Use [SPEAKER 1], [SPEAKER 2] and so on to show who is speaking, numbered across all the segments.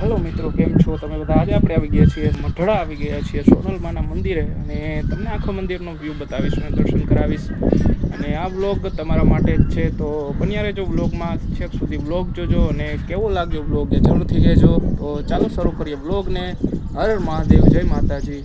[SPEAKER 1] Hello મિત્રો, કેમ છો તમે બધા? આજે આપણે આવી ગયા છીએ મઢડા, આવી ગયા છીએ સોનલમાના મંદિરે, અને તમને આખો મંદિરનો વ્યૂ બતાવીશ અને દર્શન કરાવીશ. અને આ વ્લોગ તમારા માટે જ છે, તો બન્યા રહેજો વ્લોગમાં, છેક સુધી વ્લોગ જોજો અને કેવો લાગ્યો વ્લોગ એ જરૂરથી કહેજો. તો ચાલો શરૂ કરીએ વ્લોગને. હર હર મહાદેવ, જય માતાજી.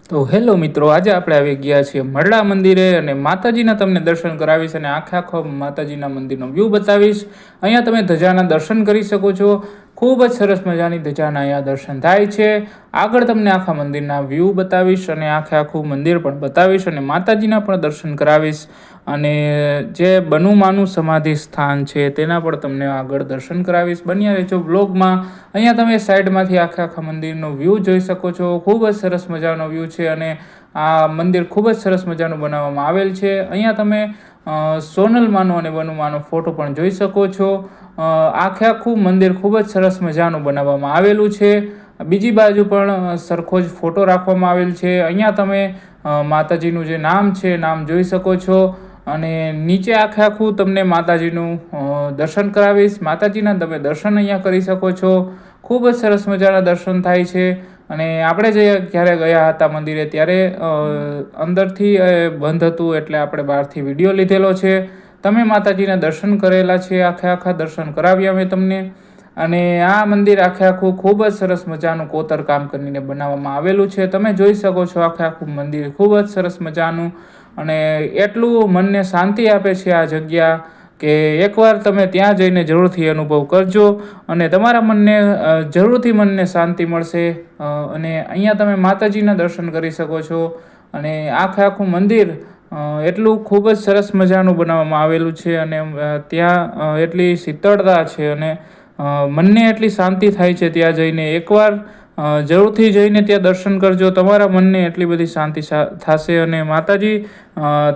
[SPEAKER 1] તો હેલો મિત્રો, આજે આપણે આવી ગયા છીએ મઢડા મંદિરે અને માતાજીના તમને દર્શન કરાવીશ અને આખો માતાજીના મંદિરનો વ્યૂ બતાવીશ. અહીંયા તમે ધજાના દર્શન કરી શકો છો. ખૂબ જ સરસ મજાની ધજાના અહીંયા દર્શન થાય છે. આગળ તમને આખા મંદિરના વ્યૂ બતાવીશ અને આખું મંદિર પણ બતાવીશ અને માતાજીના પણ દર્શન કરાવીશ. અને જે બનુમાનું સમાધિ સ્થાન છે તેના પણ તમને આગળ દર્શન કરાવીશ. બન્યા રહેજો બ્લોગમાં. અહીંયા તમે સાઈડમાંથી આખા મંદિરનો વ્યૂ જોઈ શકો છો. ખૂબ જ સરસ મજાનો વ્યૂ છે અને આ મંદિર ખૂબ જ સરસ મજાનું બનાવવામાં આવેલ છે. અહીંયા તમે સોનલમાનો અને બનુમાનો ફોટો પણ જોઈ શકો છો. આખું મંદિર ખૂબ જ સરસ મજાનું બનાવવામાં આવેલું છે. બીજી બાજુ પણ સરખો જ ફોટો રાખવામાં આવેલ છે. અહીંયા તમે માતાજીનું જે નામ છે નામ જોઈ શકો છો. અને નીચે આખું તમને માતાજીનું દર્શન કરાવીશ. માતાજીના તમે દર્શન અહીંયા કરી શકો છો. ખૂબ જ સરસ મજાના દર્શન થાય છે. અને આપણે જ્યારે ગયા હતા મંદિરે ત્યારે અંદરથી બંધ હતું, એટલે આપણે બહારથી વિડીયો લીધેલો છે. તમે માતાજીના દર્શન કરેલા છે, આખા દર્શન કરાવ્યા મેં તમને. અને આ મંદિર આખું ખૂબ જ સરસ મજાનું કોતરકામ કરીને બનાવવામાં આવેલું છે. તમે જોઈ શકો છો આખું મંદિર ખૂબ જ સરસ મજાનું. અને એટલું મનને શાંતિ આપે છે આ જગ્યા કે એકવાર તમે ત્યાં જઈને જરૂરથી અનુભવ કરજો અને તમારા મનને શાંતિ મળશે. અને અહીંયા તમે માતાજીના દર્શન કરી શકો છો. અને આખું મંદિર એટલું ખૂબ જ સરસ મજાનું બનાવવામાં આવેલું છે. અને ત્યાં એટલી શીતળતા છે અને મનને એટલી શાંતિ થાય છે ત્યાં જઈને. એકવાર જરૂરથી જઈને ત્યાં દર્શન કરજો, તમારા મનને એટલી બધી શાંતિ થશે અને માતાજી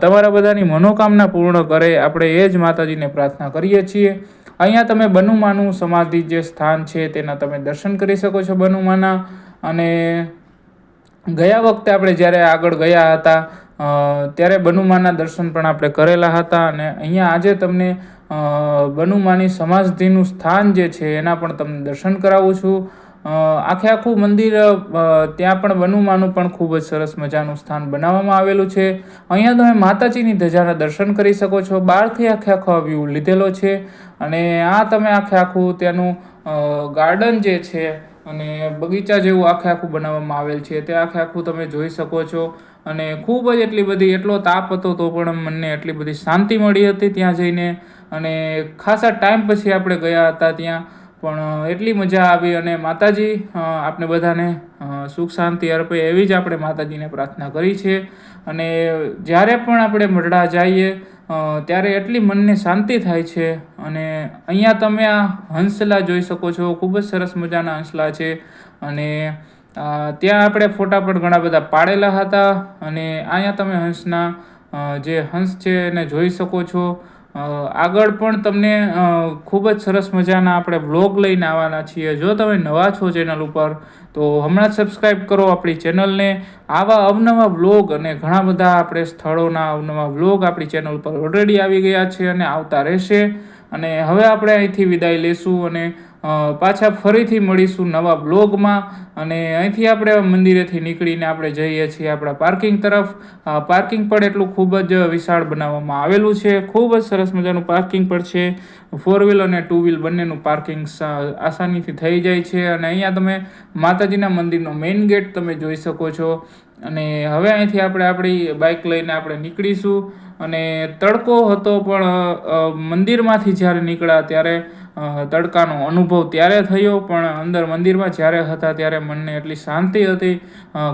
[SPEAKER 1] તમારા બધાની મનોકામના પૂર્ણ કરે. આપણે એ જ માતાજીને પ્રાર્થના કરીએ છીએ. અહીંયા તમે બનુમાનું સમાધિ જે સ્થાન છે તેના તમે દર્શન કરી શકો છો, બનુમાના. અને ગયા વખતે આપણે જ્યારે આગળ ગયા હતા ત્યારે બનુમાના દર્શન પણ આપણે કરેલા હતા. અને અહીંયા આજે તમને બનુમાની સમાધિનું સ્થાન જે છે એના પણ તમને દર્શન કરાવું છું. આખું મંદિર, ત્યાં પણ બનુમાનું પણ ખૂબ જ સરસ મજાનું સ્થાન બનાવવામાં આવેલું છે. અહીંયા તમે માતાજીની ધજાના દર્શન કરી શકો છો. બહારથી આખો વ્યૂ લીધેલો છે. અને આ તમે આખું ત્યાંનું ગાર્ડન જે છે અને બગીચા જેવું આખું બનાવવામાં આવેલ છે તે આખું તમે જોઈ શકો છો. અને ખૂબ જ એટલો તાપ હતો તો પણ મને એટલી બધી શાંતિ મળી હતી ત્યાં જઈને. અને ખાસા ટાઈમ પછી આપણે ગયા હતા ત્યાં, પણ એટલી મજા આવી. અને માતાજી આપણે બધાને સુખ શાંતિ અર્પે એવી જ આપણે માતાજીને પ્રાર્થના કરી છે. અને જ્યારે પણ આપણે મઢડા જઈએ ત્યારે એટલી મનને શાંતિ થાય છે. અને અહીંયા તમે આ હંસલા જોઈ શકો છો. ખૂબ જ સરસ મજાના હંસલા છે. અને ત્યાં આપણે ફોટા પણ ઘણા બધા પાડેલા હતા. અને અહીંયા તમે જે હંસ છે એને જોઈ શકો છો. આગળ પણ તમને ખૂબ જ સરસ મજાના આપણે વ્લોગ લઈને આવવાના છીએ. જો તમે નવા છો ચેનલ ઉપર તો હમણાં જ સબસ્ક્રાઈબ કરો આપણી ચેનલને. આવા અવનવા વ્લોગ અને ઘણા બધા આપણે સ્થળોના અવનવા વ્લોગ આપણી ચેનલ પર ઓલરેડી આવી ગયા છે અને આવતા રહેશે. અને હવે આપણે અહીંથી વિદાય લેશું અને પાછા ફરીથી મળીશું નવા બ્લોગમાં. અને અહીંથી આપણે મંદિરેથી નીકળીને આપણે જઈએ છીએ આપણા પાર્કિંગ તરફ. પાર્કિંગ પણ એટલું ખૂબ જ વિશાળ બનાવવામાં આવેલું છે. ખૂબ જ સરસ મજાનું પાર્કિંગ પણ છે. 4 વ્હીલ અને 2 વ્હીલ બંનેનું પાર્કિંગ આસાનીથી થઈ જાય છે. અને અહીંયા તમે માતાજીના મંદિરનો મેઇન ગેટ તમે જોઈ શકો છો. અને હવે અહીંથી આપણે આપણી બાઇક લઈને આપણે નીકળીશું. અને તડકો હતો પણ મંદિરમાંથી જ્યારે નીકળ્યા ત્યારે તડકાનો અનુભવ ત્યારે થયો, પણ અંદર મંદિરમાં જ્યારે હતા ત્યારે મનને એટલી શાંતિ હતી.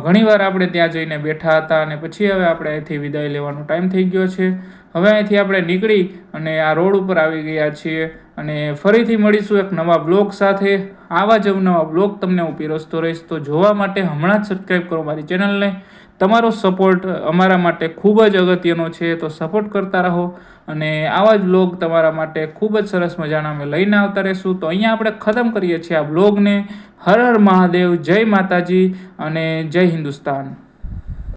[SPEAKER 1] ઘણીવાર આપણે ત્યાં જઈને બેઠા હતા. અને પછી હવે આપણે અહીંથી વિદાય લેવાનો ટાઈમ થઈ ગયો છે. હવે અહીંથી આપણે નીકળી અને આ રોડ ઉપર આવી ગયા છીએ. અને ફરીથી મળીશું એક નવા બ્લોગ સાથે. આવા જ નવા બ્લોગ તમને હું પીરસતો રહીશ. તો જોવા માટે હમણાં જ સબસ્ક્રાઈબ કરો મારી ચેનલને. તમારો સપોર્ટ અમારા માટે ખૂબ જ અગત્યનો છે, તો સપોર્ટ કરતા રહો. અને આવા જ બ્લોગ તમારા માટે ખૂબ જ સરસ મજાના અમે લઈને આવતા રહીશું. તો અહીંયા આપણે ખતમ કરીએ છીએ આ બ્લોગને. હર હર મહાદેવ, જય માતાજી અને જય હિન્દુસ્તાન.